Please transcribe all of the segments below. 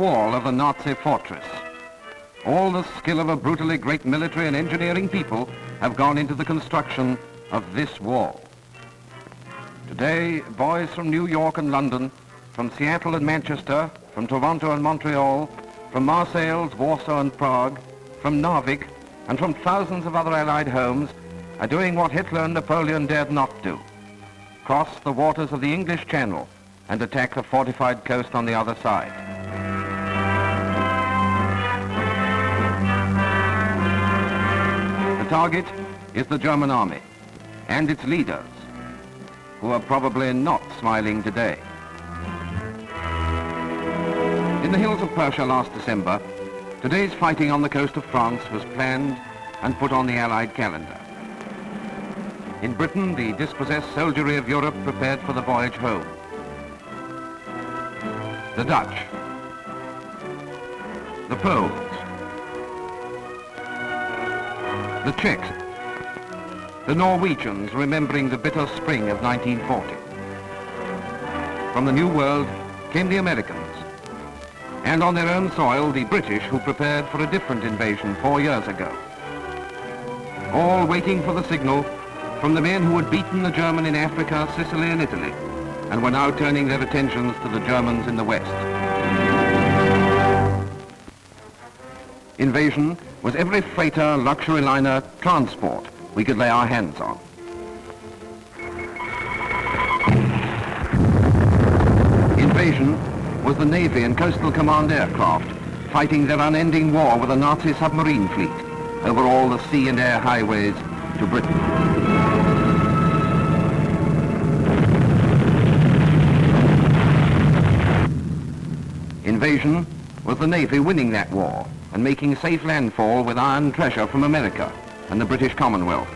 wall of the Nazi fortress. All the skill of a brutally great military and engineering people have gone into the construction of this wall. Today, boys from New York and London, from Seattle and Manchester, from Toronto and Montreal, from Marseille, Warsaw and Prague, from Narvik, and from thousands of other Allied homes are doing what Hitler and Napoleon dared not do: cross the waters of the English Channel and attack the fortified coast on the other side. The target is the German army and its leaders, who are probably not smiling today. In the hills of Persia last December, today's fighting on the coast of France was planned and put on the Allied calendar. In Britain, the dispossessed soldiery of Europe prepared for the voyage home. The Dutch, the Poles, the Czechs, the Norwegians remembering the bitter spring of 1940. From the New World came the Americans, and on their own soil, the British, who prepared for a different invasion 4 years ago. All waiting for the signal from the men who had beaten the German in Africa, Sicily and Italy, and were now turning their attentions to the Germans in the West. Invasion was every freighter, luxury liner, transport we could lay our hands on. Invasion was the Navy and Coastal Command aircraft fighting their unending war with the Nazi submarine fleet over all the sea and air highways to Britain. Invasion was the Navy winning that war and making safe landfall with iron treasure from America and the British Commonwealth.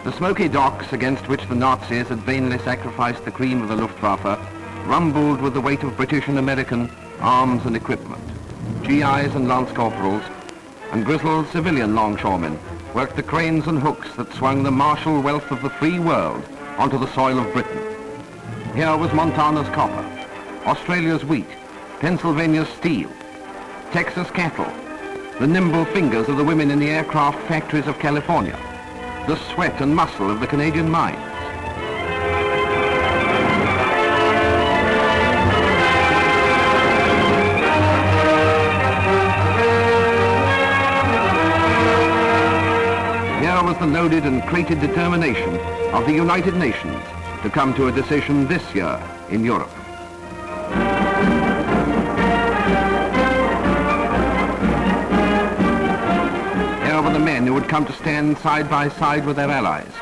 The smoky docks against which the Nazis had vainly sacrificed the cream of the Luftwaffe rumbled with the weight of British and American arms and equipment. GIs and lance corporals and grizzled civilian longshoremen worked the cranes and hooks that swung the martial wealth of the free world onto the soil of Britain. Here was Montana's copper, Australia's wheat, Pennsylvania's steel, Texas cattle, the nimble fingers of the women in the aircraft factories of California, the sweat and muscle of the Canadian mines. Here was the loaded and crated determination of the United Nations to come to a decision this year in Europe. Here were the men who had come to stand side by side with their allies,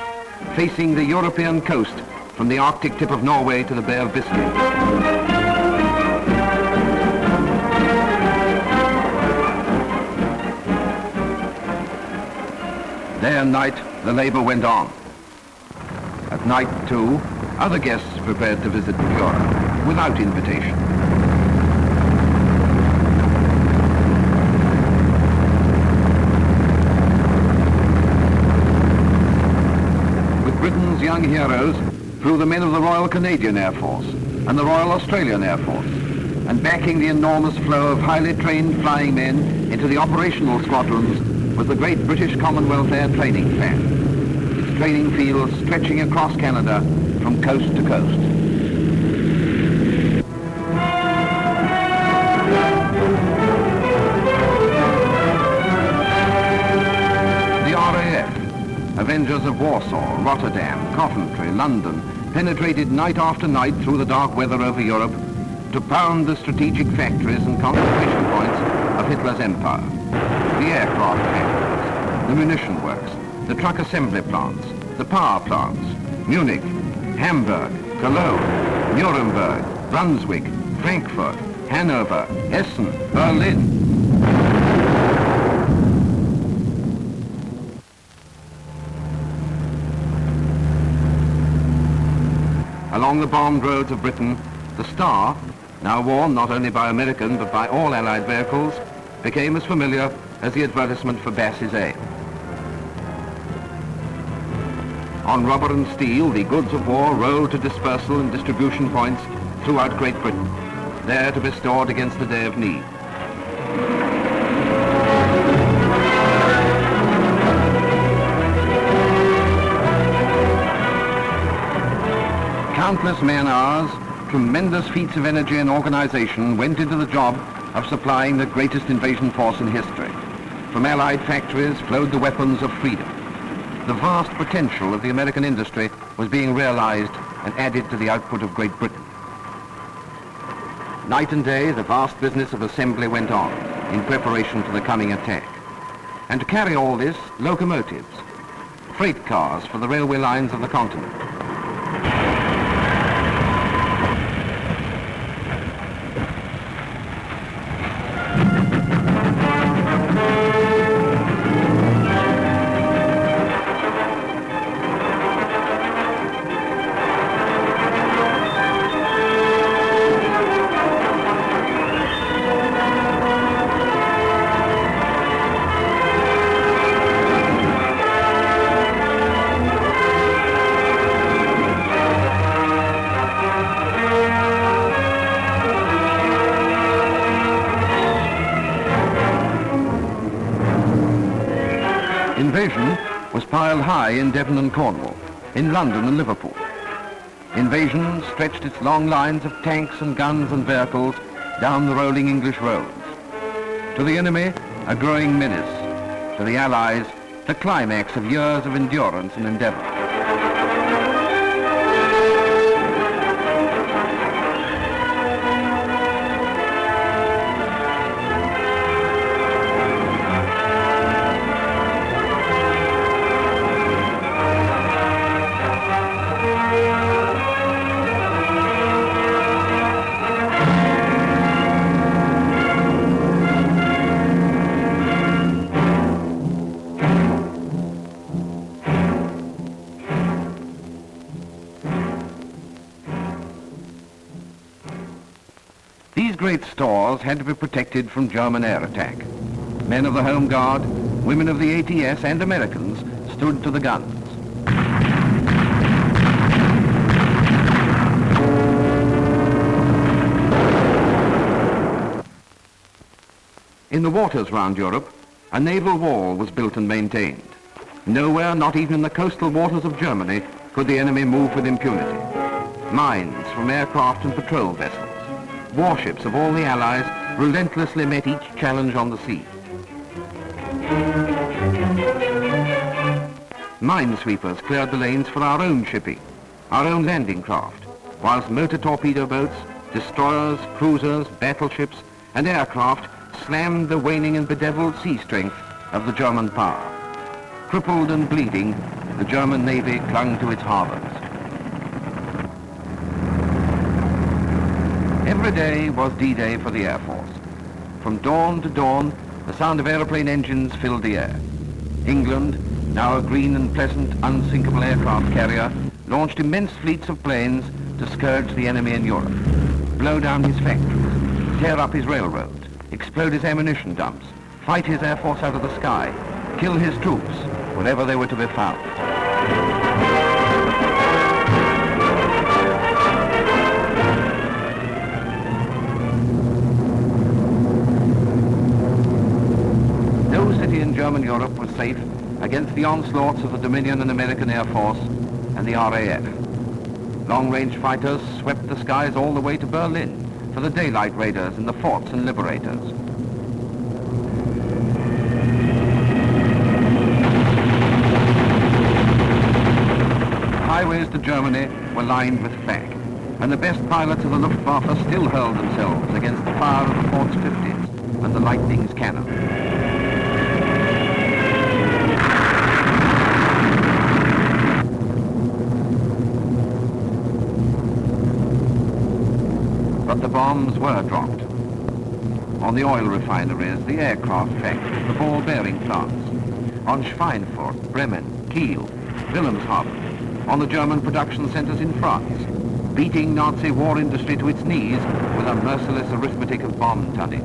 facing the European coast from the Arctic tip of Norway to the Bay of Biscay. Day and night, the labor went on. At night, too, other guests prepared to visit Europe without invitation. With Britain's young heroes flew the men of the Royal Canadian Air Force and the Royal Australian Air Force, and backing the enormous flow of highly trained flying men into the operational squadrons was the great British Commonwealth Air Training Plan, its training fields stretching across Canada from coast to coast. The RAF, Avengers of Warsaw, Rotterdam, Coventry, London, penetrated night after night through the dark weather over Europe to pound the strategic factories and concentration points of Hitler's empire. The aircraft factories, the munition works, the truck assembly plants, the power plants, Munich, Hamburg, Cologne, Nuremberg, Brunswick, Frankfurt, Hanover, Essen, Berlin. Along the bombed roads of Britain, the star, now worn not only by American but by all Allied vehicles, became as familiar as the advertisement for Bass's ale. On rubber and steel, the goods of war rolled to dispersal and distribution points throughout Great Britain. there to be stored against the day of need. Countless man-hours, tremendous feats of energy and organization went into the job of supplying the greatest invasion force in history. From Allied factories flowed the weapons of freedom. The vast potential of the American industry was being realized and added to the output of Great Britain. Night and day, the vast business of assembly went on in preparation for the coming attack. And to carry all this, locomotives, freight cars for the railway lines of the continent. Invasion was piled high in Devon and Cornwall, in London and Liverpool. Invasion stretched its long lines of tanks and guns and vehicles down the rolling English roads. To the enemy, a growing menace. To the Allies, the climax of years of endurance and endeavor. These great stores had to be protected from German air attack. Men of the Home Guard, women of the ATS and Americans stood to the guns. In the waters round Europe, a naval wall was built and maintained. Nowhere, not even in the coastal waters of Germany, could the enemy move with impunity. Mines from aircraft and patrol vessels. Warships of all the Allies relentlessly met each challenge on the sea. Minesweepers cleared the lanes for our own shipping, our own landing craft, whilst motor torpedo boats, destroyers, cruisers, battleships, and aircraft slammed the waning and bedeviled sea strength of the German power. Crippled and bleeding, the German Navy clung to its harbors. Every day was D-Day for the Air Force. From dawn to dawn, the sound of aeroplane engines filled the air. England, now a green and pleasant, unsinkable aircraft carrier, launched immense fleets of planes to scourge the enemy in Europe, blow down his factories, tear up his railroads, explode his ammunition dumps, fight his air force out of the sky, kill his troops wherever they were to be found. In German Europe was safe against the onslaughts of the Dominion and American Air Force and the RAF. Long-range fighters swept the skies all the way to Berlin for the daylight raiders and the forts and liberators. Highways to Germany were lined with flak, and the best pilots of the Luftwaffe still hurled themselves against the fire of the Fort's 50s and the Lightning's cannon. But the bombs were dropped. On the oil refineries, the aircraft factories, the ball bearing plants, on Schweinfurt, Bremen, Kiel, Wilhelmshaven, on the German production centers in France, beating Nazi war industry to its knees with a merciless arithmetic of bomb tonnage.